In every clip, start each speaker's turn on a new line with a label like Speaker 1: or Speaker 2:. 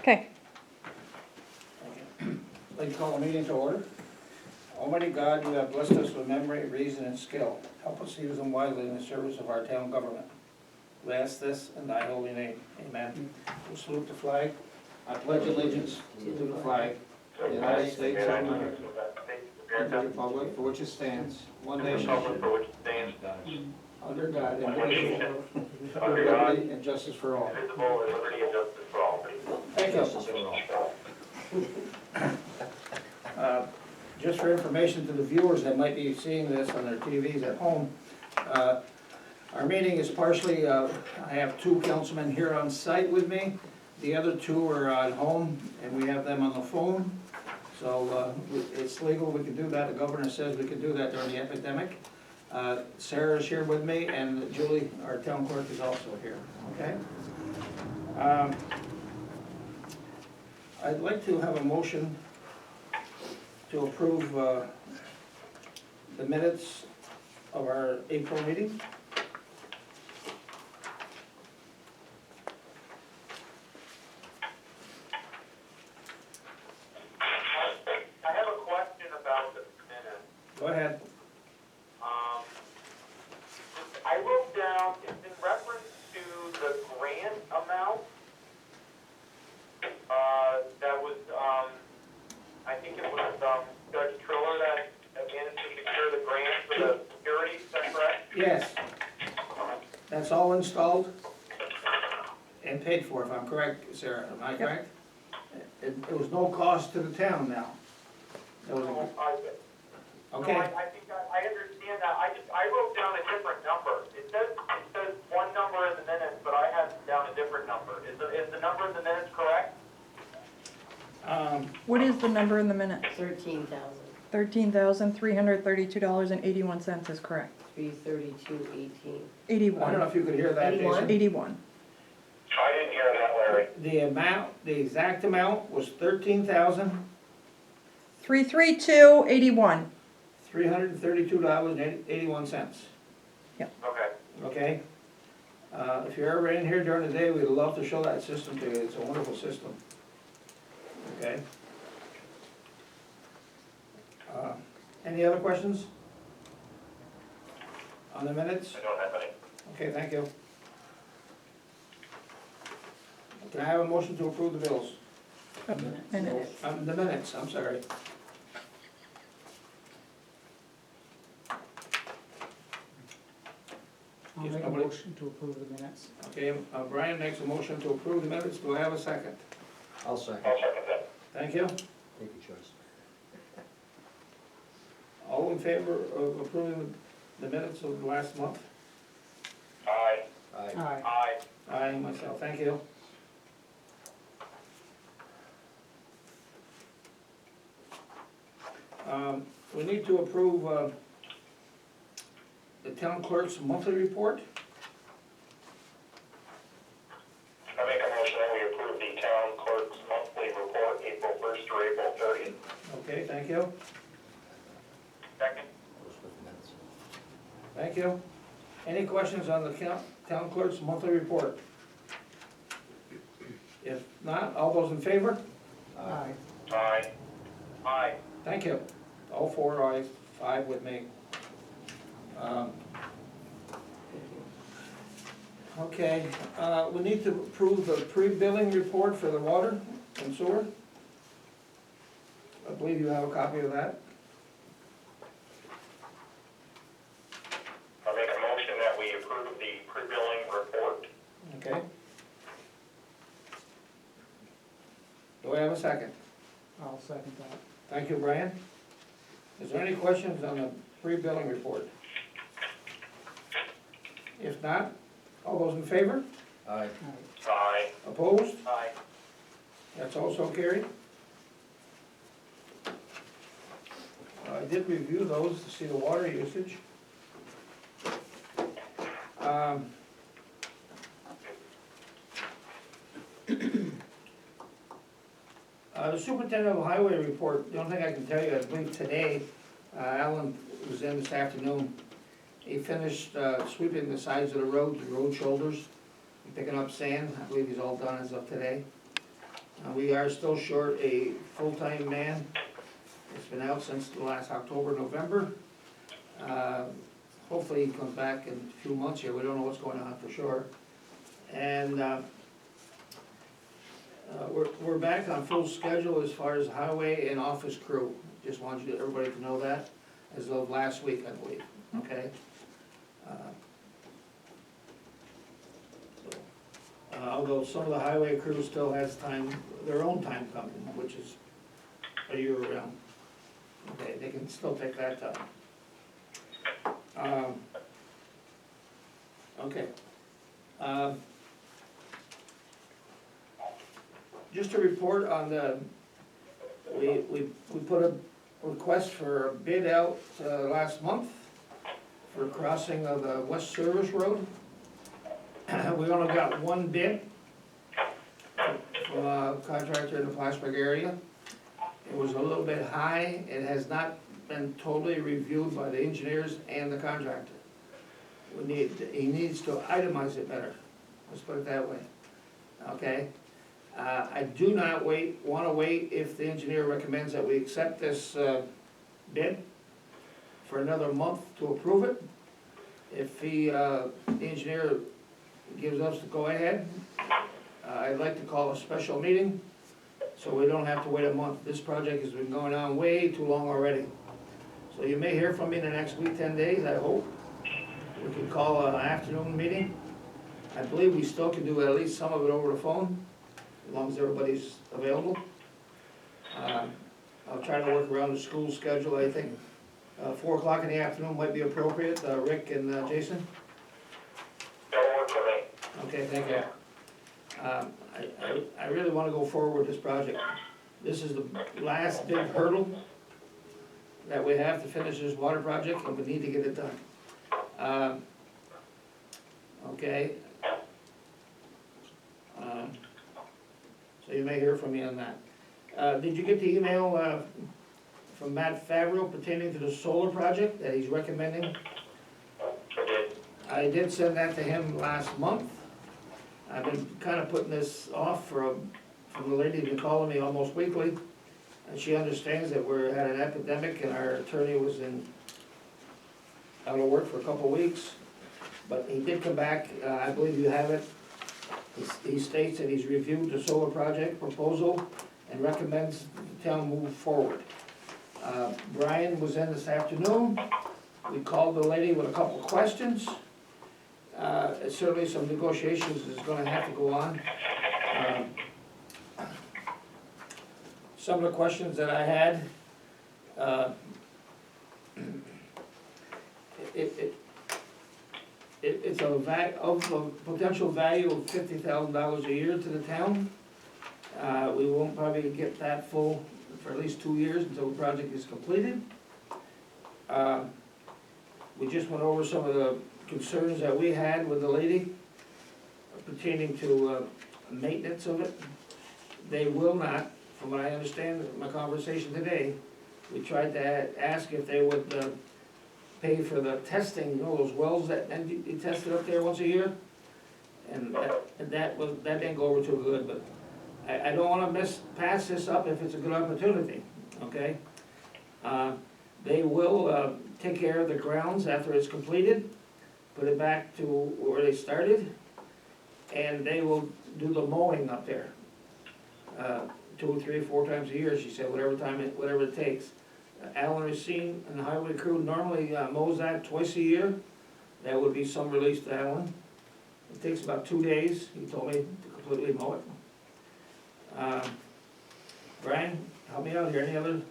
Speaker 1: Okay.
Speaker 2: I'd like to call a meeting to order. Almighty God, you have blessed us with memory, reason, and skill. Help us use them wisely in the service of our town government. We ask this in thy holy name. Amen. We salute the flag. I pledge allegiance to the flag of the United States of America, and the republic for which it stands, one nation, under God, indivisible, with liberty and justice for all. Thank you. Just for information to the viewers that might be seeing this on their TVs at home, our meeting is partially, I have two councilmen here on site with me. The other two are at home, and we have them on the phone. So it's legal, we can do that. The governor says we can do that during the epidemic. Sarah's here with me, and Julie, our town clerk, is also here, okay? I'd like to have a motion to approve the minutes of our April meeting.
Speaker 3: I have a question about the minutes.
Speaker 2: Go ahead.
Speaker 3: I wrote down, it's in reference to the grant amount. That was, I think it was, Judge Triller that managed to secure the grant for the security, is that correct?
Speaker 2: Yes. That's all installed and paid for, if I'm correct, Sarah, am I correct? It was no cost to the town now. It was, okay,
Speaker 3: No, I think I understand that, I wrote down a different number. It says one number in the minutes, but I had down a different number. Is the number in the minutes correct?
Speaker 1: What is the number in the minutes?
Speaker 4: 13,000,
Speaker 1: $13,332.81 is correct.
Speaker 4: 332.18.
Speaker 2: I don't know if you could hear that,
Speaker 4: 81?
Speaker 2: Jason.
Speaker 1: 81.
Speaker 3: I didn't hear that, Larry.
Speaker 2: The amount, the exact amount was
Speaker 1: $332.81.
Speaker 2: $332.81,
Speaker 3: Okay.
Speaker 2: okay? If you're ever in here during the day, we'd love to show that system to you, it's a wonderful system. Okay? Any other questions? On the minutes?
Speaker 3: I don't have any.
Speaker 2: Okay, thank you. Can I have a motion to approve the bills?
Speaker 1: Minutes.
Speaker 2: The minutes, I'm sorry.
Speaker 5: I'll
Speaker 2: Yes,
Speaker 5: make a
Speaker 2: nobody-
Speaker 5: motion to approve the minutes.
Speaker 2: Okay, Brian makes a motion to approve the minutes, do I have a second?
Speaker 6: I'll second.
Speaker 3: I'll second that.
Speaker 2: Thank you.
Speaker 6: Take your choice.
Speaker 2: All in favor of approving the minutes of last month?
Speaker 3: Aye.
Speaker 6: Aye.
Speaker 5: Aye.
Speaker 3: Aye.
Speaker 2: Aye, myself, thank you. We need to approve the town clerk's monthly report.
Speaker 3: I make a motion that we approve the town clerk's monthly report, April 1st to April 30th.
Speaker 2: Okay, thank you,
Speaker 3: Second.
Speaker 6: Those were the minutes.
Speaker 2: thank you. Any questions on the town clerk's monthly report? If not, all those in favor?
Speaker 5: Aye.
Speaker 3: Aye. Aye.
Speaker 2: Thank you. All four ayes, 5 with me. Okay, we need to approve the pre-billing report for the water and sewer. I believe you have a copy of that.
Speaker 3: I make a motion that we approve the pre-billing report.
Speaker 2: Okay. Do I have a second?
Speaker 5: I'll second that.
Speaker 2: Thank you, Brian. Is there any questions on the pre-billing report? If not, all those in favor?
Speaker 6: Aye.
Speaker 5: Aye.
Speaker 3: Aye.
Speaker 2: Opposed?
Speaker 3: Aye.
Speaker 2: That's also carried. I did review those to see the water usage. The superintendent of highway report, the only thing I can tell you, I believe today, Alan was in this afternoon. He finished sweeping the sides of the roads, the road shoulders, and picking up sand. I believe he's all done as of today. We are still short a full-time man. It's been out since the last October, November. Hopefully he comes back in a few months here, we don't know what's going on for sure. And we're back on full schedule as far as highway and office crew. Just wanted you, everybody to know that, as of last week, I believe, okay? Although some of the highway crew still has time, their own time coming, which is a year around. Okay, they can still take that time. Okay. Just a report on the, we put a request for a bid out last month for crossing of the West Service Road. We only got one bid from a contractor in the Plattsburgh area. It was a little bit high. It has not been totally reviewed by the engineers and the contractor. He needs to itemize it better, let's put it that way, okay? I do not wanna wait if the engineer recommends that we accept this bid for another month to approve it. If the engineer gives us the go-ahead, I'd like to call a special meeting, so we don't have to wait a month. This project has been going on way too long already. So you may hear from me in the next week, 10 days, I hope. We can call an afternoon meeting. I believe we still can do at least some of it over the phone, as long as everybody's available. I'll try to work around the school schedule, I think. 4 o'clock in the afternoon might be appropriate, Rick and Jason?
Speaker 3: That'll work for me.
Speaker 2: Okay, thank you. I really wanna go forward with this project. This is the last big hurdle that we have to finish this water project, and we need to get it done. Okay. So you may hear from me on that. Did you get the email from Matt Favreau pertaining to the solar project that he's recommending?
Speaker 3: I did.
Speaker 2: I did send that to him last month. I've been kinda putting this off from the lady who's been calling me almost weekly. And she understands that we had an epidemic and our attorney was out of work for a couple of weeks. But he did come back, I believe you have it. He states that he's reviewed the solar project proposal and recommends the town move forward. Brian was in this afternoon. We called the lady with a couple of questions. Certainly some negotiations is gonna have to go on. Some of the questions that I had, it's of a potential value of $50,000 a year to the town. We won't probably get that full for at least 2 years until the project is completed. We just went over some of the concerns that we had with the lady pertaining to maintenance of it. They will not, from what I understand in my conversation today, we tried to ask if they would pay for the testing, you know, those wells that you tested up there once a year? And that didn't go over too good, but I don't wanna pass this up if it's a good opportunity, okay? They will take care of the grounds after it's completed, put it back to where they started, and they will do the mowing up there. 2, 3, 4 times a year, she said, whatever it takes. Alan Racine and the highway crew normally mows that twice a year. That would be some release to Alan. It takes about 2 days, he told me, to completely mow it. Brian, help me out here, any other?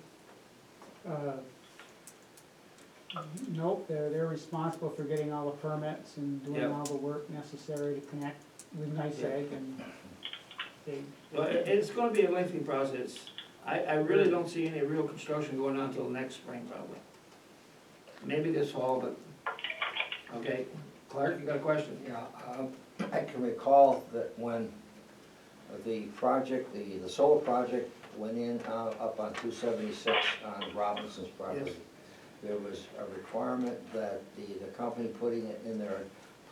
Speaker 5: Nope, they're responsible for getting all the permits and doing
Speaker 2: Yep.
Speaker 5: all the work necessary to connect with NICEAG and they.
Speaker 2: Well, it's gonna be a lengthy process. I really don't see any real construction going on until next spring probably. Maybe this fall, but, okay. Clark, you got a question?
Speaker 6: Yeah, I can recall that when the project, the solar project went in up on 276 on Robinson's property,
Speaker 2: Yes.
Speaker 6: there was a requirement that the company putting it in there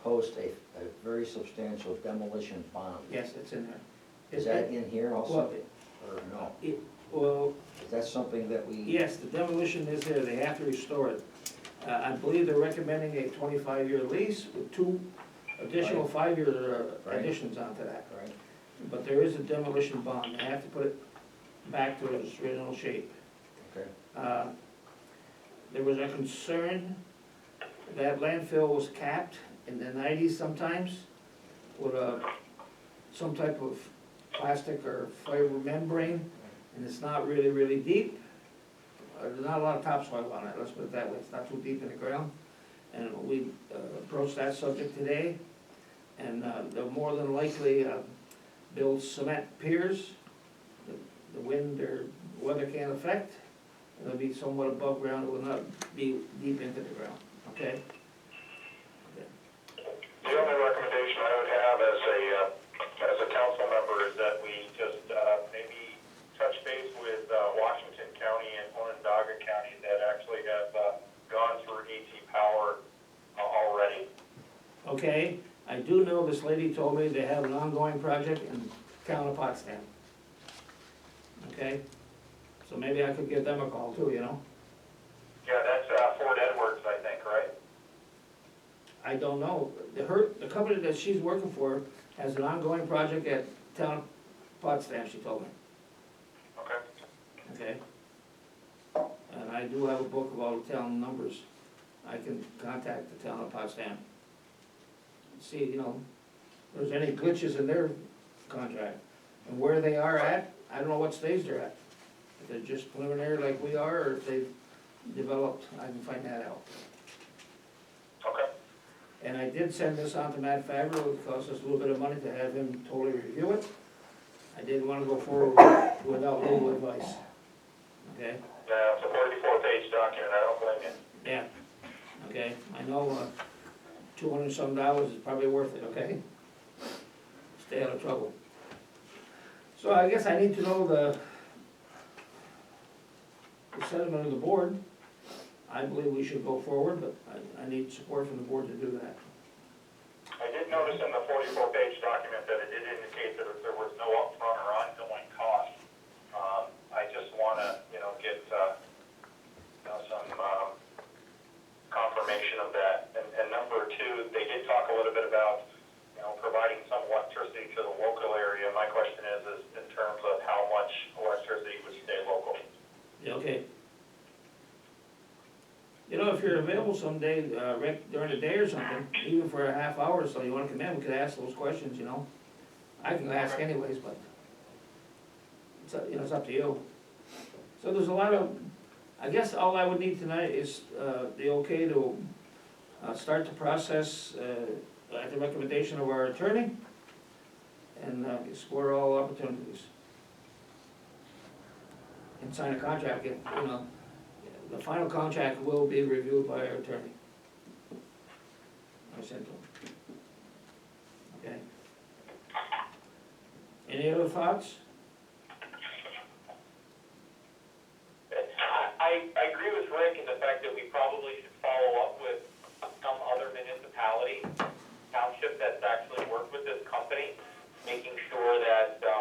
Speaker 6: post a very substantial demolition bond.
Speaker 2: Yes, it's in there.
Speaker 6: Is that in here also,
Speaker 2: Well,
Speaker 6: or no?
Speaker 2: Well,
Speaker 6: Is that something that we?
Speaker 2: yes, the demolition is there, they have to restore it. I believe they're recommending a 25-year lease with 2 additional
Speaker 6: Right.
Speaker 2: 5-year
Speaker 6: Right.
Speaker 2: additions onto that.
Speaker 6: Right,
Speaker 2: But there is a demolition bond, they have to put it back to its original shape.
Speaker 6: okay,
Speaker 2: There was a concern that landfill was capped in the 90s sometimes with some type of plastic or fiber membrane, and it's not really deep. There's not a lot of topsoil on it, let's put it that way, it's not too deep in the ground. And we approached that subject today, and they'll more than likely build cement piers. The wind or weather can't affect, and it'll be somewhat above ground, it will not be deep into the ground, okay?
Speaker 3: The only recommendation I would have as a council member is that we just, maybe touch base with, Washington County and Onondaga County that actually have, gone through AT Power already.
Speaker 2: Okay, I do know this lady told me they have an ongoing project in town of Potsdam. Okay, so maybe I could give them a call too, you know?
Speaker 3: Yeah, that's, Fort Edwards, I think, right?
Speaker 2: I don't know, the company that she's working for has an ongoing project at town of Potsdam, she told me,
Speaker 3: Okay.
Speaker 2: okay? And I do have a book of all the town numbers, I can contact the town of Potsdam. See, you know, if there's any glitches in their contract, and where they are at, I don't know what stage they're at. If they're just preliminary like we are, or if they've developed, I can find that out.
Speaker 3: Okay.
Speaker 2: And I did send this on to Matt Favreau, it would cost us a little bit of money to have him totally review it. I didn't wanna go forward without legal advice, okay?
Speaker 3: Yeah, it's a 44-page document, I don't blame you.
Speaker 2: Yeah, okay, I know, $200 some is probably worth it, okay? Stay out of trouble. So I guess I need to know the sentiment of the board. I believe we should go forward, but I need support from the board to do that.
Speaker 3: I did notice in the 44-page document that it did indicate that there was no upfront or ongoing cost. I just wanna, get, some, confirmation of that. And number 2, they did talk a little bit about, providing some electricity to the local area. My question is in terms of how much electricity would stay local?
Speaker 2: Yeah, okay. You know, if you're available someday, Rick, during the day or something, even for a half hour or so, you wanna come in, we could ask those questions, you know? I can ask anyways, but it's, it's up to you. So there's a lot of, I guess all I would need tonight is, the okay to, start the process, at the recommendation of our attorney, and, explore all opportunities. And sign a contract, if, the final contract will be reviewed by our attorney. I sent him. Okay. Any other thoughts?
Speaker 3: I agree with Rick in the fact that we probably should follow up with some other municipality, township that's actually worked with this company, making sure that, it's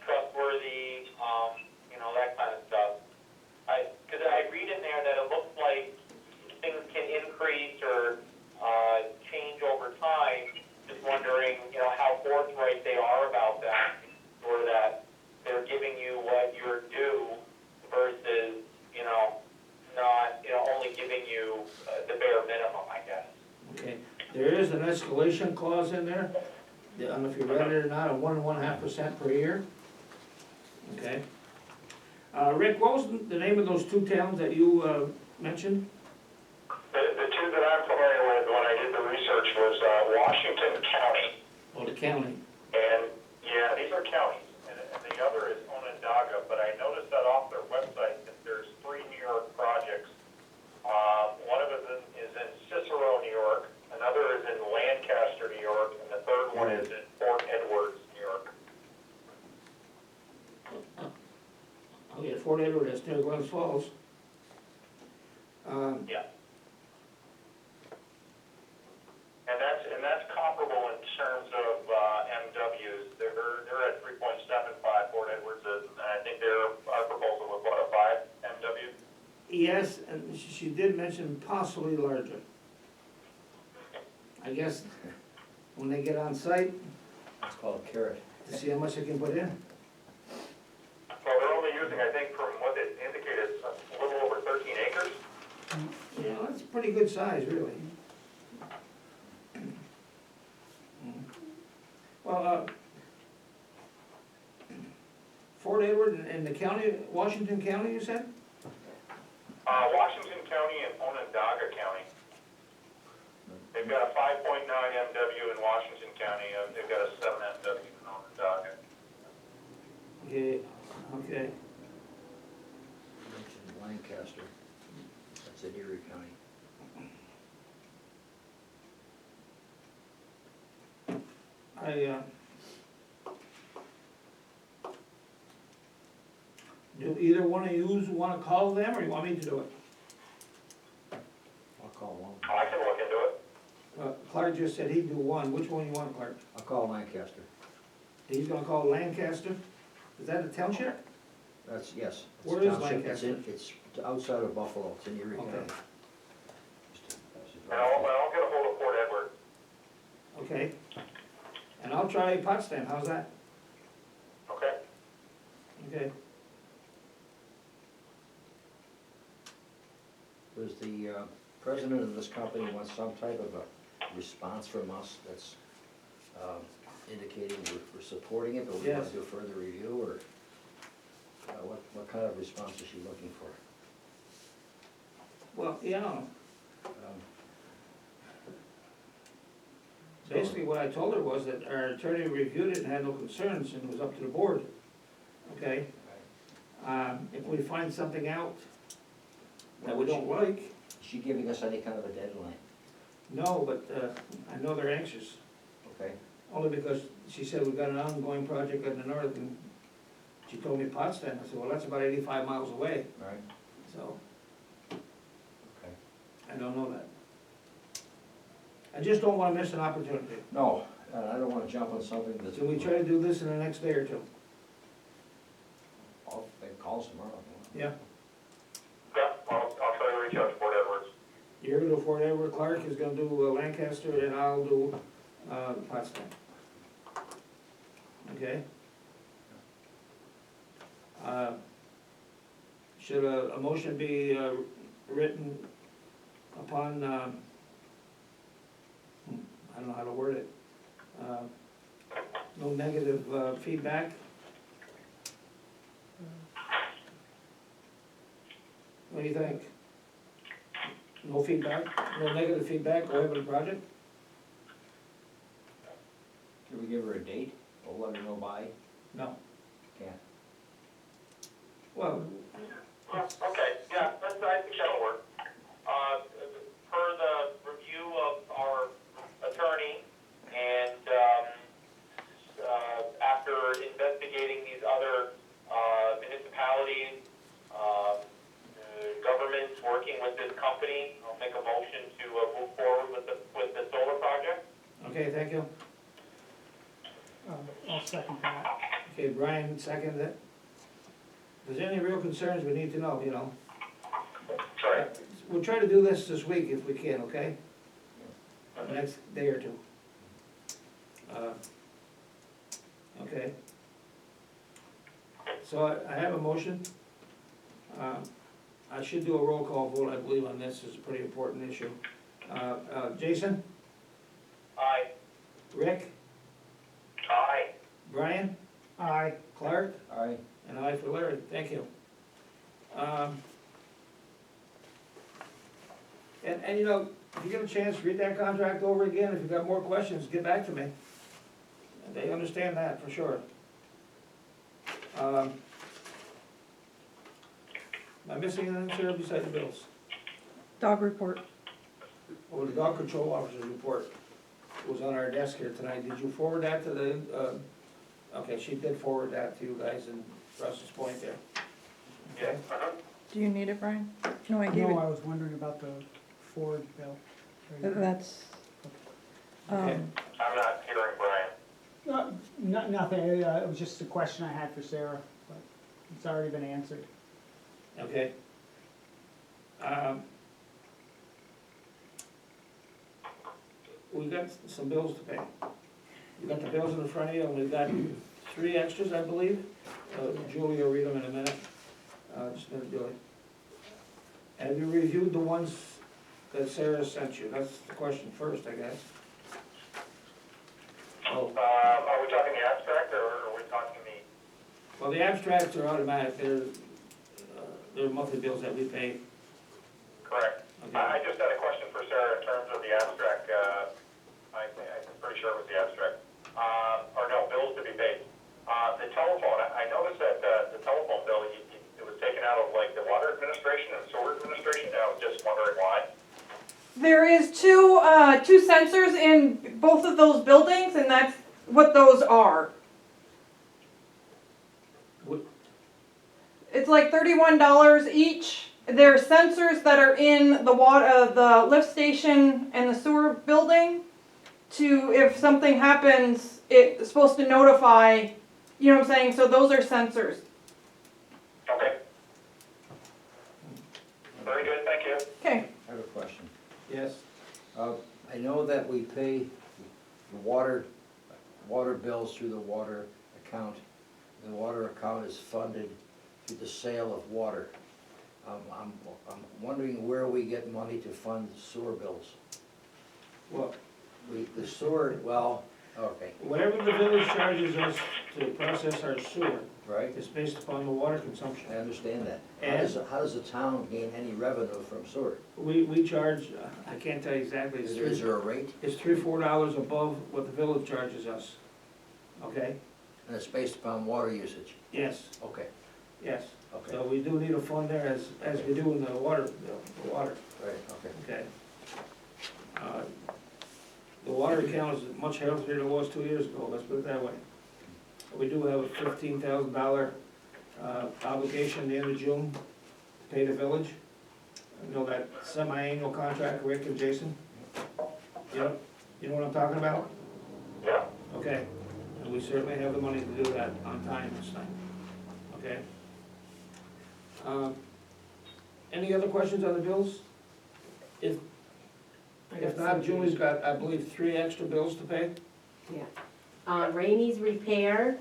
Speaker 3: trustworthy, that kind of stuff. Because I read in there that it looks like things can increase or change over time. Just wondering, how forthright they are about that, or that they're giving you what you're due versus, not, only giving you the bare minimum, I guess.
Speaker 2: Okay, there is an escalation clause in there. I don't know if you read it or not, of 1.5% per year. Okay. Rick, what was the name of those 2 towns that you mentioned?
Speaker 3: The 2 that I'm familiar with when I did the research was Washington County,
Speaker 2: Oh, the county.
Speaker 3: and yeah, these are counties, and the other is Onondaga, but I noticed that off their website that there's 3 New York projects. One of them is in Cicero, New York, another is in Lancaster, New York, and the third one is in Fort Edwards, New York.
Speaker 2: Oh, yeah, Fort Edward, that's near Glens Falls.
Speaker 3: Yeah. And that's comparable
Speaker 2: she did mention possibly larger. I guess when they get on site,
Speaker 6: It's called a carrot.
Speaker 2: to see how much they can put in.
Speaker 3: Well, they're only using, I think, from what they indicated, a little over 13 acres.
Speaker 2: Yeah, that's a pretty good size, really. Well, Fort Edward in the county, Washington County, you said?
Speaker 3: Washington County and Onondaga County. They've got a 5.9 MW in Washington County, and they've got a 7 MW in Onondaga.
Speaker 2: Okay, okay.
Speaker 6: Mentioned Lancaster. That's in Erie County.
Speaker 2: Do either one of yous wanna call them, or you want me to do it?
Speaker 6: I'll call one.
Speaker 3: I can look into it.
Speaker 2: Clark just said he'd do one, which one you want, Clark?
Speaker 6: I'll call Lancaster.
Speaker 2: He's gonna call Lancaster? Is that a township?
Speaker 6: That's, yes. it's
Speaker 2: Where is
Speaker 6: township.
Speaker 2: Lancaster?
Speaker 6: It's outside of Buffalo, it's in Erie
Speaker 2: Okay.
Speaker 6: County.
Speaker 3: And I'll get a hold of Fort Edward.
Speaker 2: Okay. And I'll try Potsdam, how's that?
Speaker 3: Okay?
Speaker 2: Okay.
Speaker 6: Does the president of this company want some type of a response from us that's indicating we're supporting it, but we want
Speaker 2: Yes.
Speaker 6: to do a further review, or what kind of response is she looking for?
Speaker 2: Well, yeah,
Speaker 6: Um,
Speaker 2: basically what I told her was that our attorney reviewed it and had no concerns, and it was up to the board. Okay? If we find something out that we don't like,
Speaker 6: Is she giving us any kind of a deadline?
Speaker 2: no, but I know they're anxious.
Speaker 6: Okay,
Speaker 2: Only because she said we've got an ongoing project in the north, and she told me Potsdam. I said, well, that's about 85 miles away,
Speaker 6: all right,
Speaker 2: so
Speaker 6: okay.
Speaker 2: I don't know that. I just don't wanna miss an opportunity.
Speaker 6: No, I don't want to jump on something that's.
Speaker 2: So we try to do this in the next day or two.
Speaker 6: I'll make calls tomorrow.
Speaker 2: Yeah.
Speaker 3: Yeah, I'll try to reach out to Fort Edwards.
Speaker 2: You're gonna do Fort Edward, Clark is gonna do Lancaster, and I'll do Potsdam. Okay? Should a motion be written upon, I don't know how to word it, no negative feedback? What do you think? No feedback, no negative feedback, go ahead with the project?
Speaker 6: Can we give her a date? We'll let her know by.
Speaker 2: No.
Speaker 6: Can't.
Speaker 2: Well,
Speaker 3: Okay, yeah, I think that'll work. Per the review of our attorney and, after investigating these other, municipalities, governments working with this company, I'll make a motion to, move forward with the solar project.
Speaker 2: okay, thank you.
Speaker 5: I'll second that.
Speaker 2: Okay, Brian seconded it. If there's any real concerns, we need to know, you know.
Speaker 3: Sorry.
Speaker 2: We'll try to do this week if we can, okay? The next day or two. Okay. So I have a motion. I should do a roll call vote, I believe, on this. It's a pretty important issue. Jason?
Speaker 3: Aye.
Speaker 2: Rick?
Speaker 3: Aye.
Speaker 2: Brian?
Speaker 5: Aye.
Speaker 2: Clark?
Speaker 6: All right,
Speaker 2: And I for Larry, thank you. And you know, if you get a chance, read that contract over again, if you've got more questions, get back to me. They understand that, for sure. Am I missing anything, Sarah, besides the bills?
Speaker 1: Dog report.
Speaker 2: Oh, the dog control officer's report was on our desk here tonight, did you forward that to the, okay, she did forward that to you guys in Russell's Point there. Okay?
Speaker 1: Do you need it, Brian? No, I gave
Speaker 5: No, I
Speaker 1: it,
Speaker 5: was wondering about the Ford bill.
Speaker 1: that's,
Speaker 2: Okay.
Speaker 1: um,
Speaker 3: I'm not hearing Brian.
Speaker 5: Nothing, it was just a question I had for Sarah, but it's already been answered.
Speaker 2: Okay. we got some bills to pay. We got the bills in front of you, and we've got 3 extras, I believe. Julie will read them in a minute. Just a minute, Julie. Have you reviewed the ones that Sarah sent you? That's the question first, I guess. Oh,
Speaker 3: Are we talking the abstract, or are we talking the?
Speaker 2: well, the abstracts are automatic. They're monthly bills that we pay.
Speaker 3: Correct.
Speaker 2: Okay.
Speaker 3: I just had a question for Sarah in terms of the abstract. I'm pretty sure it was the abstract. Or no, bills to be paid. The telephone, I noticed that the telephone bill, it was taken out of like the water administration and sewer administration. I was just wondering why.
Speaker 1: There is two sensors in both of those buildings, and that's what those are.
Speaker 2: What-
Speaker 1: It's like $31 each. They're sensors that are in the lift station and the sewer building. To, if something happens, it's supposed to notify, you know what I'm saying? So those are sensors.
Speaker 3: Okay. Very good, thank you.
Speaker 1: Okay.
Speaker 6: I have a question.
Speaker 2: Yes.
Speaker 6: I know that we pay the water bills through the water account. The water account is funded through the sale of water. I'm wondering where we get money to fund sewer bills.
Speaker 2: Well,
Speaker 6: The sewer, well, okay,
Speaker 2: whatever the village charges us to process our sewer
Speaker 6: right?
Speaker 2: is based upon the water consumption.
Speaker 6: I understand that.
Speaker 2: And-
Speaker 6: How does the town gain any revenue from sewer?
Speaker 2: We charge, I can't tell you exactly,
Speaker 6: Is there a rate?
Speaker 2: it's $3-4 above what the village charges us. Okay?
Speaker 6: And it's based upon water usage?
Speaker 2: Yes,
Speaker 6: Okay,
Speaker 2: yes.
Speaker 6: okay,
Speaker 2: So we do need a fund there as we do in the water bill, the water,
Speaker 6: right, okay.
Speaker 2: okay? The water account is much healthier than it was 2 years ago, let's put it that way. We do have a $15,000 obligation at the end of June to pay the village. You know that semi-annual contract, Rick and Jason? Yep, you know what I'm talking about?
Speaker 3: Yeah.
Speaker 2: Okay, and we certainly have the money to do that on time this time, okay? Any other questions on the bills? If not, Julie's got, I believe, 3 extra bills to pay.
Speaker 4: Yeah. Rainey's Repair,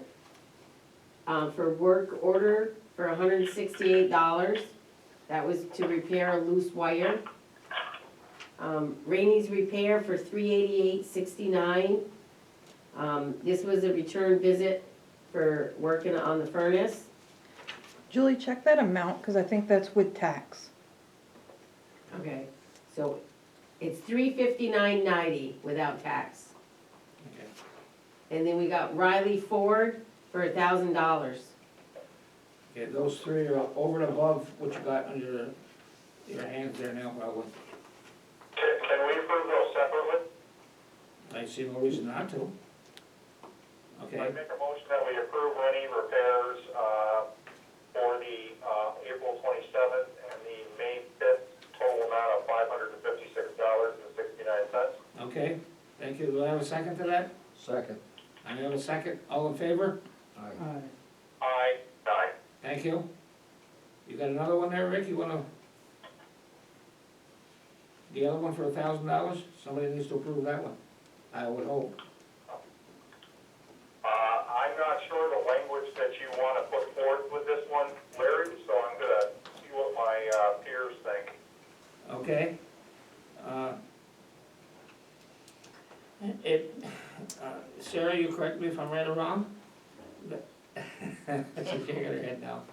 Speaker 4: for work order for $168. That was to repair a loose wire. Rainey's Repair for $388.69. This was a return visit for working on the furnace.
Speaker 1: Julie, check that amount, because I think that's with tax.
Speaker 4: Okay, so it's $359.90 without tax.
Speaker 2: Okay.
Speaker 4: And then we got Riley Ford for $1,000.
Speaker 2: Okay, those 3 are over and above what you got under your hands there now, probably.
Speaker 3: Can we approve those separately?
Speaker 2: I see no reason not to.
Speaker 3: I
Speaker 2: Okay,
Speaker 3: make a motion that we approve Rennie repairs, for the, April 27th and the May 5th, total amount of $556.69.
Speaker 2: okay, thank you. Do I have a second to that?
Speaker 6: Second,
Speaker 2: I have a second. All in favor?
Speaker 6: aye.
Speaker 3: Aye. Aye.
Speaker 2: Thank you. You got another one there, Rick? You wanna? The other one for $1,000? Somebody needs to approve that one, I would hope.
Speaker 3: I'm not sure the language that you want to put forth with this one, Larry, so I'm gonna see what my, peers think.
Speaker 2: Okay? Sarah, you correct me if I'm right or wrong? But- She's shaking her head now.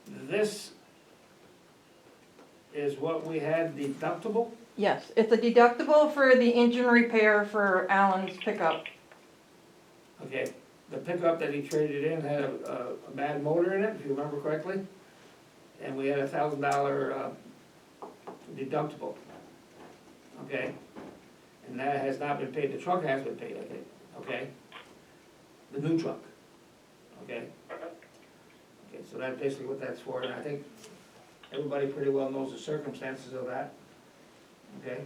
Speaker 2: This is what we had deductible?
Speaker 1: Yes, it's a deductible for the engine repair for Alan's pickup.
Speaker 2: Okay, the pickup that he traded in had a bad motor in it, if you remember correctly. And we had $1,000 deductible. Okay? And that has not been paid, the truck has been paid, I think, okay? The new truck, okay? Okay, so that's basically what that's for, and I think everybody pretty well knows the circumstances of that, okay?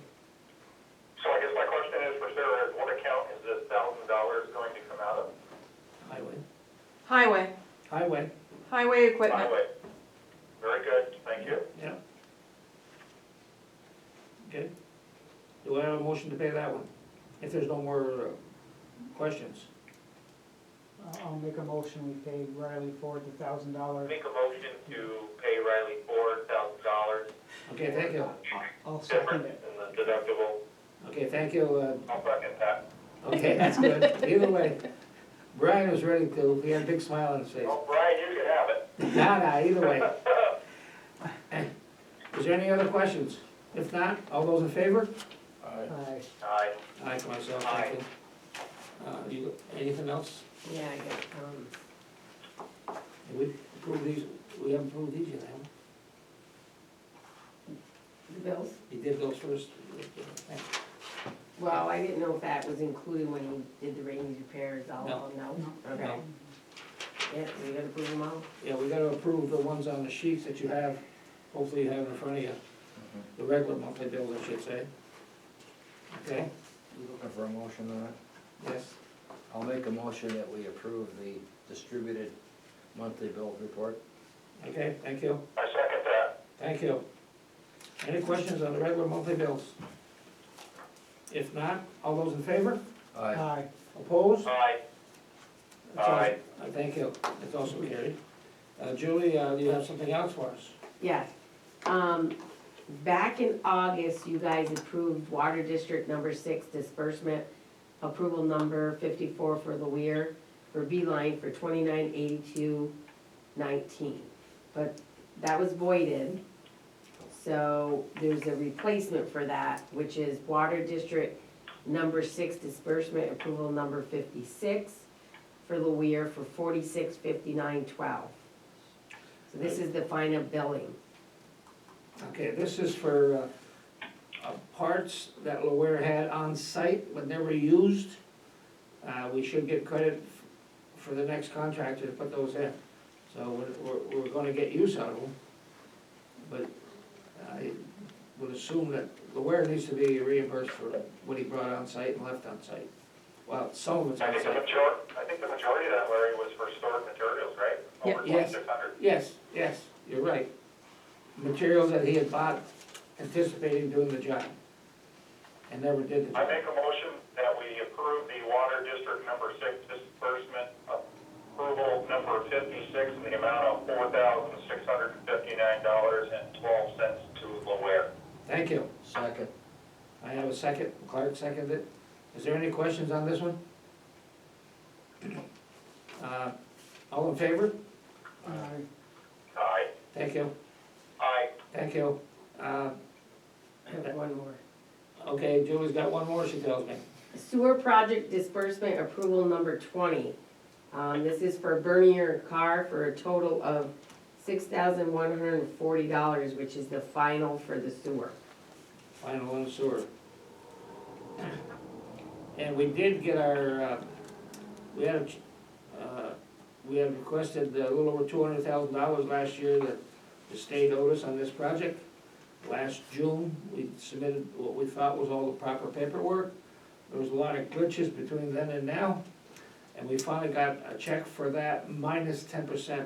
Speaker 3: So I guess my question is for Sarah, is what account is this $1,000 going to come out of?
Speaker 2: Highway.
Speaker 1: Highway equipment.
Speaker 3: Highway. Very good, thank you.
Speaker 2: Yeah. Okay, motion to pay that one, if there's no more questions.
Speaker 5: I'll make a motion, we pay Riley Ford $1,000.
Speaker 3: Make a motion to pay Riley $4,000.
Speaker 2: Okay, thank you.
Speaker 5: I'll second
Speaker 3: Difference
Speaker 5: it.
Speaker 3: in the deductible.
Speaker 2: Okay, thank you.
Speaker 3: I'll second that.
Speaker 2: Okay, that's good. Either way, Brian was ready to, he had a big smile on his face.
Speaker 3: Well, Brian, you can have it.
Speaker 2: Nah, either way. Is there any other questions? If not, all those in favor?
Speaker 5: Aye.
Speaker 3: Aye.
Speaker 2: Aye for myself, thank you. You, anything else?
Speaker 4: Yeah, I got,
Speaker 2: Did we approve these, we haven't approved these yet, have we?
Speaker 4: the bills.
Speaker 2: You did those first.
Speaker 4: Well, I didn't know if that was included when you did the rainy repairs,
Speaker 2: No.
Speaker 4: all, no? Okay.
Speaker 2: No.
Speaker 4: Yeah, so you gotta approve them all?
Speaker 2: Yeah, we gotta approve the ones on the sheets that you have, hopefully you have in front of you, the regular monthly bills, I should say. Okay,
Speaker 6: You looking for a motion on that?
Speaker 2: yes,
Speaker 6: I'll make a motion that we approve the distributed monthly bill report.
Speaker 2: okay, thank you,
Speaker 3: I second that.
Speaker 2: thank you. Any questions on the regular monthly bills? If not, all those in favor?
Speaker 6: Aye.
Speaker 5: Aye.
Speaker 2: Opposed?
Speaker 3: Aye.
Speaker 2: That's also-
Speaker 3: Aye.
Speaker 2: Thank you, it's also carried. Julie, do you have something else for us?
Speaker 4: Yes. Back in August, you guys approved Water District Number 6 disbursement, approval number 54 for the Weir, for Beeline for 2982.19. But that was voided, so there's a replacement for that, which is Water District Number 6 disbursement, approval number 56 for the Weir for 4659.12. So this is the final billing.
Speaker 2: Okay, this is for parts that Laware had on site but never used. We should get credit for the next contractor to put those in. So we're gonna get use out of them. But I would assume that Laware needs to be reimbursed for what he brought on site and left on site. Well, some of it's
Speaker 3: I
Speaker 2: on
Speaker 3: think the
Speaker 2: site.
Speaker 3: majority of that, Larry, was for stored materials, right?
Speaker 5: Yeah.
Speaker 3: Over
Speaker 2: Yes.
Speaker 3: 2,600.
Speaker 2: Yes, you're right. Materials that he had bought anticipating doing the job and never did the
Speaker 3: I
Speaker 2: job.
Speaker 3: make a motion that we approve the Water District Number 6 disbursement approval number 56 in the amount of $4,659.12 to Laware.
Speaker 2: Thank you.
Speaker 6: Second.
Speaker 2: I have a second, Clark seconded it. Is there any questions on this one? All in favor?
Speaker 5: Aye.
Speaker 3: Aye.
Speaker 2: Thank you,
Speaker 3: Aye.
Speaker 2: thank you.
Speaker 4: I have one more.
Speaker 2: Okay, Julie's got one more, she tells me.
Speaker 4: Sewer project disbursement approval number 20. This is for Bernier Car for a total of $6,140, which is the final for the sewer.
Speaker 2: Final one, sewer. And we did get our, we had requested a little over $200,000 last year that the state owed us on this project. Last June, we submitted what we thought was all the proper paperwork. There was a lot of glitches between then and now, and we finally got a check for that minus 10%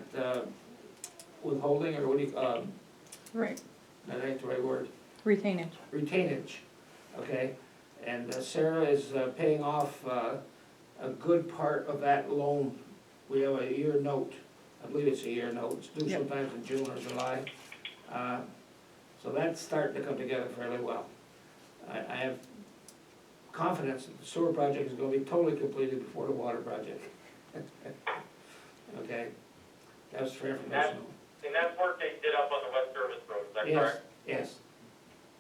Speaker 2: withholding, or what do you,
Speaker 1: Right,
Speaker 2: that ain't the right word.
Speaker 1: retainage.
Speaker 2: Retainage, okay? And Sarah is paying off a good part of that loan. We have a year note, I believe it's a year note, it's due
Speaker 1: Yep.
Speaker 2: sometimes in June or July. So that's starting to come together fairly well. I have confidence that the sewer project is gonna be totally completed before the water project. Okay, that was for information.
Speaker 3: And that's work they did up on the West Service Road, is that
Speaker 2: Yes,
Speaker 3: correct?
Speaker 2: yes.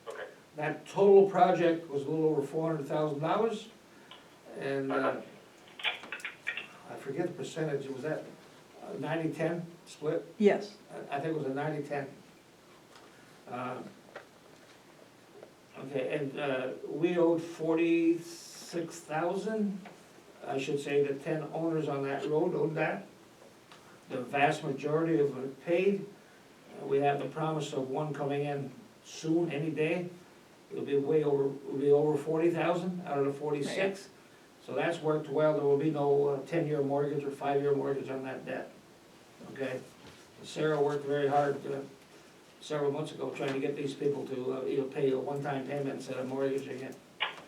Speaker 3: Okay.
Speaker 2: That total project was a little over $400,000, and I forget the percentage, was that 90-10 split?
Speaker 1: Yes.
Speaker 2: I think it was a 90-10. Okay, and we owed 46,000. I should say the 10 owners on that road owed that. The vast majority of it paid. We have the promise of one coming in soon, any day. It'll be over 40,000 out of the 46. So that's worked well. There will be no 10-year mortgage or 5-year mortgage on that debt. Okay? Sarah worked very hard several months ago trying to get these people to pay a one-time payment instead of mortgaging it.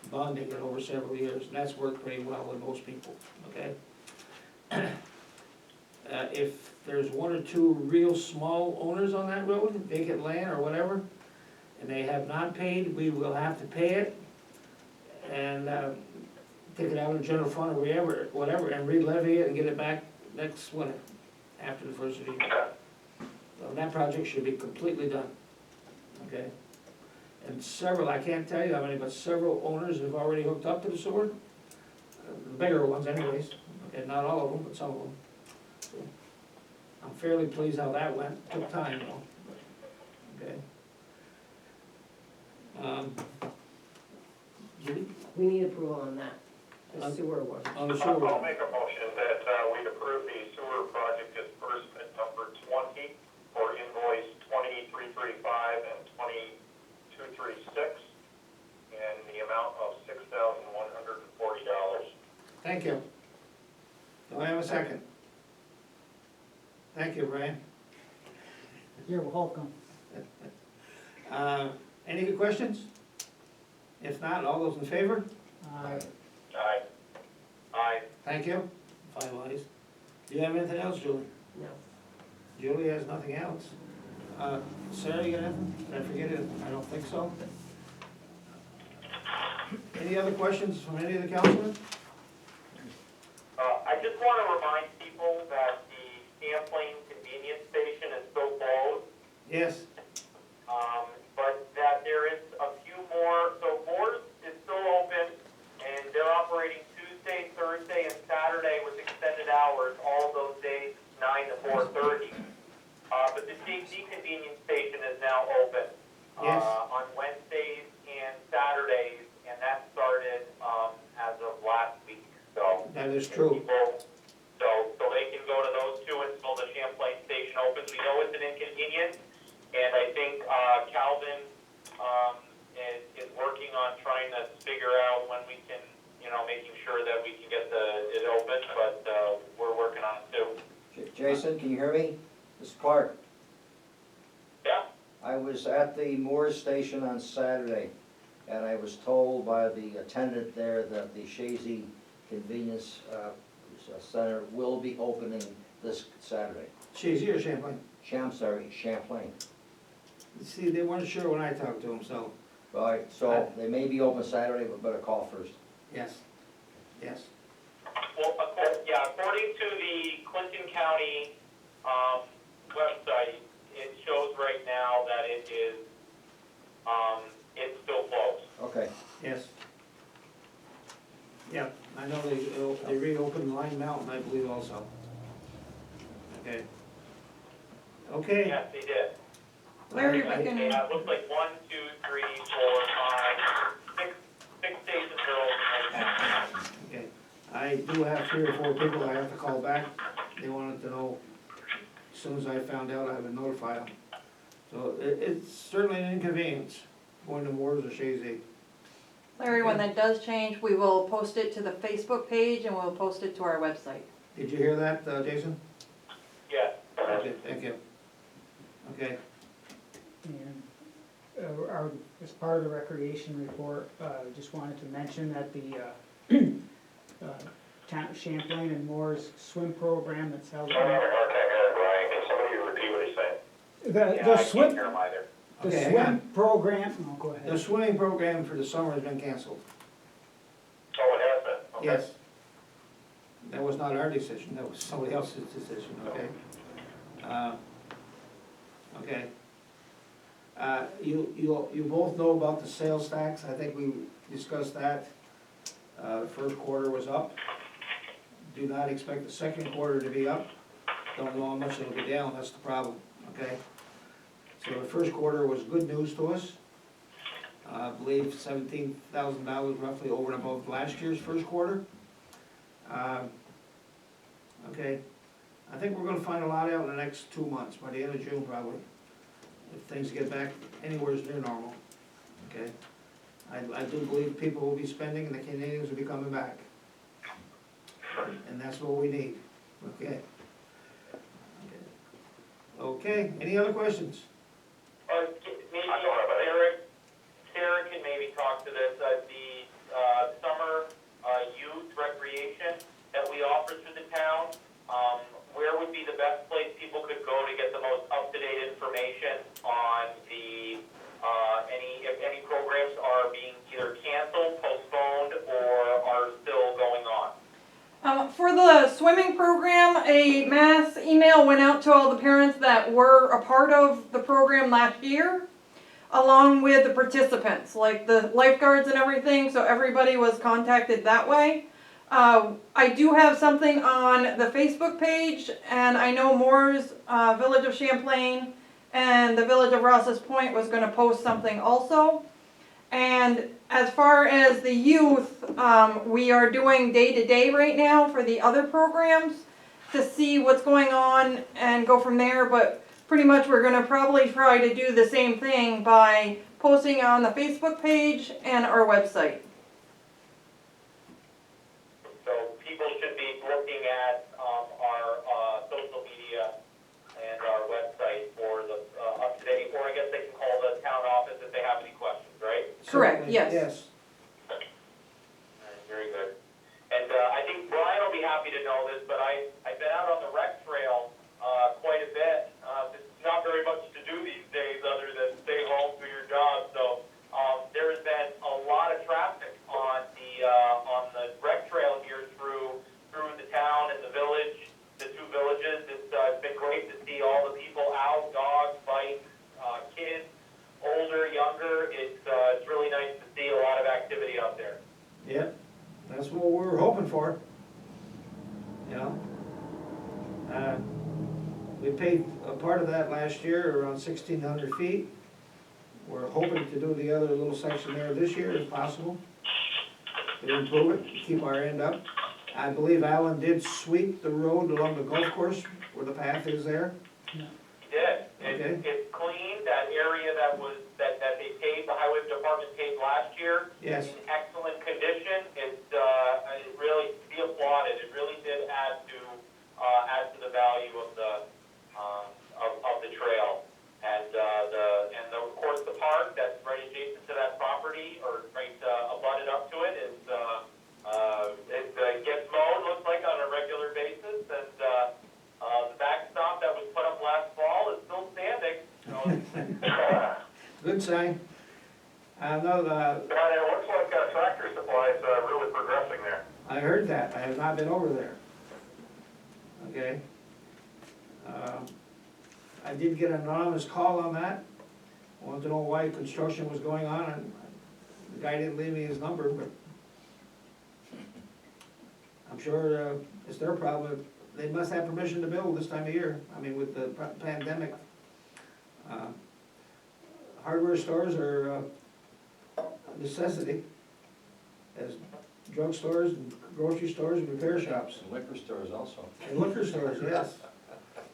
Speaker 2: bonding it over several years, and that's worked pretty well with most people, okay? If there's one or two real small owners on that road, vacant land or whatever, and they have not paid, we will have to pay it, and, take it out of the general fund or whatever, and re-levy it and get it back next winter, after the first of the year. So that project should be completely done, okay? And several, I can't tell you how many, but several owners have already hooked up to the sewer, the bigger ones anyways, okay, not all of them, but some of them. So, I'm fairly pleased how that went, took time though, okay? Judy,
Speaker 4: We need approval on that, the
Speaker 2: On-
Speaker 4: sewer one.
Speaker 2: on the
Speaker 3: I'll
Speaker 2: sewer,
Speaker 3: make a motion that we approve the sewer project disbursement number 20 for invoice 2335 and 2236 in the amount of $6,140.
Speaker 2: thank you. Do I have a second? Thank you, Brian.
Speaker 5: You're welcome.
Speaker 2: Any good questions? If not, all those in favor?
Speaker 5: Aye.
Speaker 3: Aye. Aye.
Speaker 2: Thank you. 5 ayes. Do you have anything else, Julie?
Speaker 4: No.
Speaker 2: Julie has nothing else. Sarah, you got anything? Did I forget it? I don't think so. Any other questions from any of the councilmen?
Speaker 3: I just want to remind people that the Champlain convenience station is still closed,
Speaker 2: Yes,
Speaker 3: but that there is a few more, so Moore's is still open, and they're operating Tuesday, Thursday, and Saturday with extended hours, all of those days, 9 to 4:30. But the JC convenience station is now open,
Speaker 2: Yes.
Speaker 3: on Wednesdays and Saturdays, and that started, as of last week, so.
Speaker 2: that is true.
Speaker 3: People, so they can go to those two until the Champlain station opens. We know it's an inconvenience, and I think Calvin is working on trying to figure out when we can, making sure that we can get it open, but we're working on it too.
Speaker 6: Jason, can you hear me? This is Clark.
Speaker 3: Yeah?
Speaker 6: I was at the Moore station on Saturday, and I was told by the attendant there that the Shazy Convenience Center will be opening this Saturday.
Speaker 2: She's here, Champlain.
Speaker 6: Champlain.
Speaker 2: See, they weren't sure when I talked to them, so,
Speaker 6: Right, so they may be open Saturday, but better call first.
Speaker 2: yes, yes.
Speaker 3: Well, according to the Clinton County website, it shows right now that it is, it's still closed.
Speaker 6: Okay.
Speaker 2: Yes. Yeah, I know they reopened Line Mountain, I believe also. Okay. Okay.
Speaker 3: Yes, they did.
Speaker 1: Larry, we
Speaker 2: I-
Speaker 1: can,
Speaker 3: Yeah, it looks like 1, 2, 3, 4, 5, 6 stations are open right now.
Speaker 2: Okay, I do have 3 or 4 people I have to call back. They wanted to know, as soon as I found out, I would notify them. So it's certainly an inconvenience, going to Moore's or Shazy.
Speaker 1: Larry, when that does change, we will post it to the Facebook page and we'll post it to our website.
Speaker 2: Did you hear that, Jason?
Speaker 3: Yes.
Speaker 2: Okay, thank you. Okay,
Speaker 5: And as part of the recreation report, just wanted to mention that the Champlain and Moore's swim program that's held.
Speaker 3: I'm having a hard time hearing Brian. Can somebody repeat what he's saying?
Speaker 5: The
Speaker 3: Yeah, I can't
Speaker 5: swim,
Speaker 3: hear him either.
Speaker 5: the
Speaker 2: Okay, hang
Speaker 5: swim
Speaker 2: on.
Speaker 5: program, oh, go
Speaker 2: the
Speaker 5: ahead.
Speaker 2: swimming program for the summer has been canceled.
Speaker 3: Oh, it has been? Okay.
Speaker 2: Yes. That was not our decision, that was somebody else's decision, okay? Okay. You both know about the sales tax, I think we discussed that. First quarter was up. Do not expect the second quarter to be up. Don't know how much it'll be down, that's the problem, okay? So the first quarter was good news to us. I believe $17,000 roughly over and above last year's first quarter. Okay, I think we're gonna find a lot out in the next 2 months, by the end of June probably, if things get back anywhere near normal, okay? I do believe people will be spending and the Canadians will be coming back. And that's what we need, okay? Okay, any other questions?
Speaker 3: Maybe Sarah can maybe talk to this. The
Speaker 1: swimming program, a mass email went out to all the parents that were a part of the program last year, along with the participants, like the lifeguards and everything, so everybody was contacted that way. I do have something on the Facebook page, and I know Moore's Village of Champlain and the Village of Ross's Point was going to post something also. And as far as the youth, we are doing day-to-day right now for the other programs to see what's going on and go from there, but pretty much we're going to probably try to do the same thing by posting on the Facebook page and our website.
Speaker 3: So people should be looking at our social media and our website for the up-to-date, or I guess they can call the town office if they have any questions, right?
Speaker 1: Correct,
Speaker 2: Certainly,
Speaker 1: yes.
Speaker 2: Yes.
Speaker 3: Very good. And I think Brian will be happy to know this, but I've been out on the rec trail quite a bit. There's not very much to do these days other than stay home, do your job. So there has been a lot of traffic on the rec trail here through the town and the village, the two villages. It's been great to see all the people out, dogs, bikes, kids, older, younger. It's really nice to see a lot of activity out there.
Speaker 2: Yep, that's what we were hoping for. You know? We paid a part of that last year, around 1,600 feet. We're hoping to do the other little section there this year if possible, to improve it, keep our end up. I believe Alan did sweep the road along the golf course where the path is there.
Speaker 3: He did.
Speaker 2: Okay.
Speaker 3: It's clean. That area that they paved, the highway department paved last year,
Speaker 2: Yes,
Speaker 3: in excellent condition. It really to be applauded. It really did add to the value of the trail. And of course the park that's right adjacent to that property, or right abutted up to it, is it gets mowed, looks like, on a regular basis, and the backstop that was put up last fall is still standing. So,
Speaker 2: good sign. I know,
Speaker 3: and it looks like Tractor Supply is really progressing there.
Speaker 2: I heard that, I have not been over there. Okay. I did get an anonymous call on that. Wanted to know why construction was going on, and the guy didn't leave me his number, but I'm sure it's their problem. They must have permission to build this time of year, I mean, with the pandemic. Hardware stores are a necessity, as drugstores and grocery stores and repair shops.
Speaker 6: And liquor stores also.
Speaker 2: And liquor stores, yes.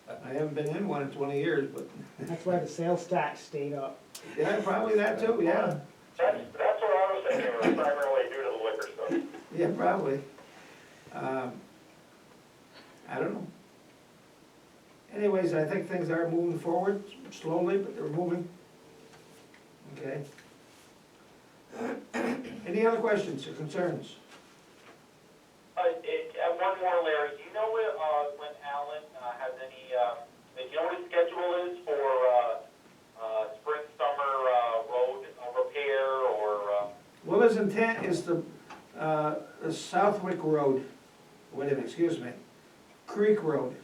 Speaker 2: I haven't been in one in 20 years, but,
Speaker 5: That's why the sales tax stayed up.
Speaker 2: yeah, probably that too, yeah.
Speaker 3: That's what I was thinking, it was primarily due to the liquor store.
Speaker 2: Yeah, probably. I don't know. Anyways, I think things are moving forward, slowly, but they're moving. Okay. Any other questions or concerns?
Speaker 3: One more, Larry, do you know when Alan has any, do you know what his schedule is for spring, summer road repair or?
Speaker 2: Well, his intent is the Southwick Road, wait a minute, excuse me, Creek Road,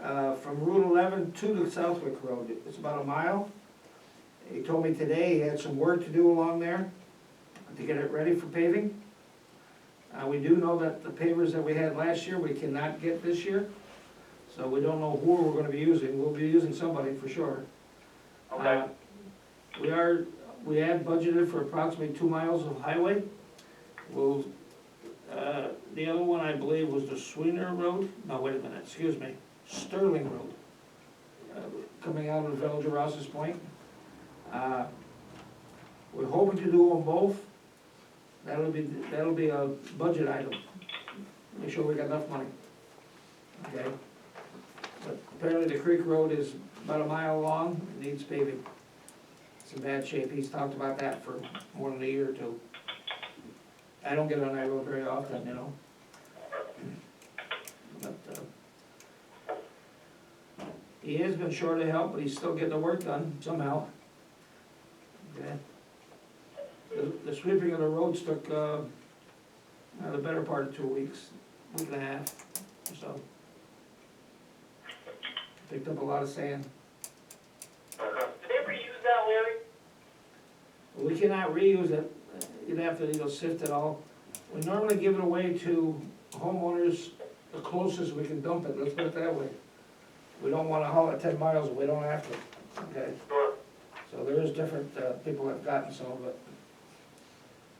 Speaker 2: from Route 11 to the Southwick Road. It's about a mile. He told me today he had some work to do along there to get it ready for paving. We do know that the pavers that we had last year, we cannot get this year. So we don't know who we're gonna be using. We'll be using somebody for sure.
Speaker 3: Okay.
Speaker 2: We have budgeted for approximately 2 miles of highway. We'll, the other one I believe was the Sweener Road, no, wait a minute, excuse me, Sterling Road, coming out of the Village of Ross's Point. We're hoping to do them both. That'll be a budget item. Make sure we got enough money. Okay? But apparently the Creek Road is about a mile long, it needs paving. It's in bad shape, he's talked about that for more than a year or two. I don't get on that road very often, you know. But, he has been short of help, but he's still getting the work done somehow. Okay? The sweeping of the roads took, the better part of 2 weeks, week and a half. so. Picked up a lot of sand.
Speaker 3: Did they ever use that, Larry?
Speaker 2: We cannot reuse it, you'd have to, sift it all. We normally give it away to homeowners the closest we can dump it, let's put it that way. We don't wanna haul it 10 miles, we don't have to, okay?
Speaker 3: Sure.
Speaker 2: So there is different, people have gotten some of it.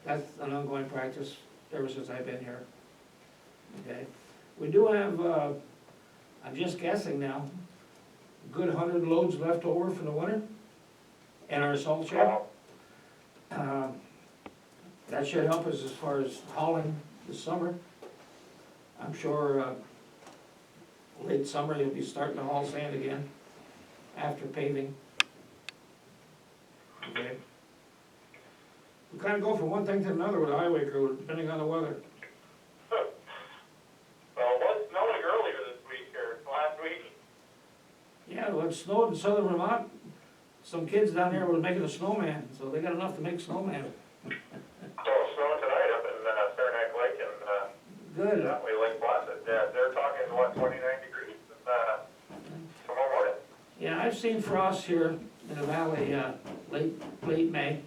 Speaker 2: That's an ongoing practice ever since I've been here. Okay, we do have, I'm just guessing now, a good 100 loads left over from the winter in our salt shed. That should help us as far as hauling this summer. I'm sure, late summer, you'll be starting to haul sand again after paving. Okay. We kinda go from one thing to another with the highway crew, depending on the weather.
Speaker 3: Well, it was snowing earlier this week, or last week.
Speaker 2: Yeah, well, it snowed in southern Vermont. Some kids down there were making a snowman, so they got enough to make a snowman.
Speaker 3: Oh, snowing tonight up in Saranac Lake and,
Speaker 2: Good.
Speaker 3: Lake Placid. Yeah, they're talking, 29 degrees, tomorrow morning.
Speaker 2: Yeah, I've seen frost here in the valley, late May.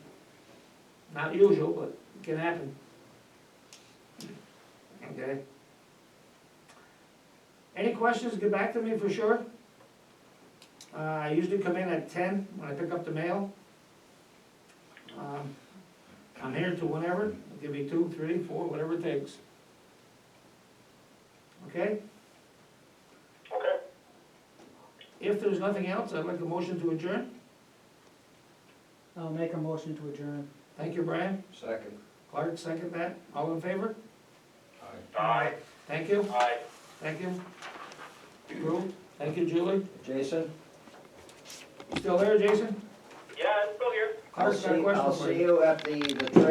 Speaker 2: Not usual, but it can happen. Okay. Any questions, get back to me for sure. I usually come in at 10 when I pick up the mail. I'm here till whenever, I'll give you 2, 3, 4, whatever it takes. Okay?
Speaker 3: Okay.
Speaker 2: If there's nothing else, I'd like a motion to adjourn.
Speaker 5: I'll make a motion to adjourn.
Speaker 2: Thank you, Brian.
Speaker 6: Second.
Speaker 2: Clark, second that. All in favor?
Speaker 3: Aye.
Speaker 2: Thank you.
Speaker 3: Aye.
Speaker 2: Thank you. Drew, thank you, Julie.
Speaker 6: Jason?
Speaker 2: Still there, Jason?
Speaker 3: Yeah, I'm still here.
Speaker 2: Clark's got a question
Speaker 6: I'll
Speaker 2: for
Speaker 6: see
Speaker 2: you.
Speaker 6: you at the trail.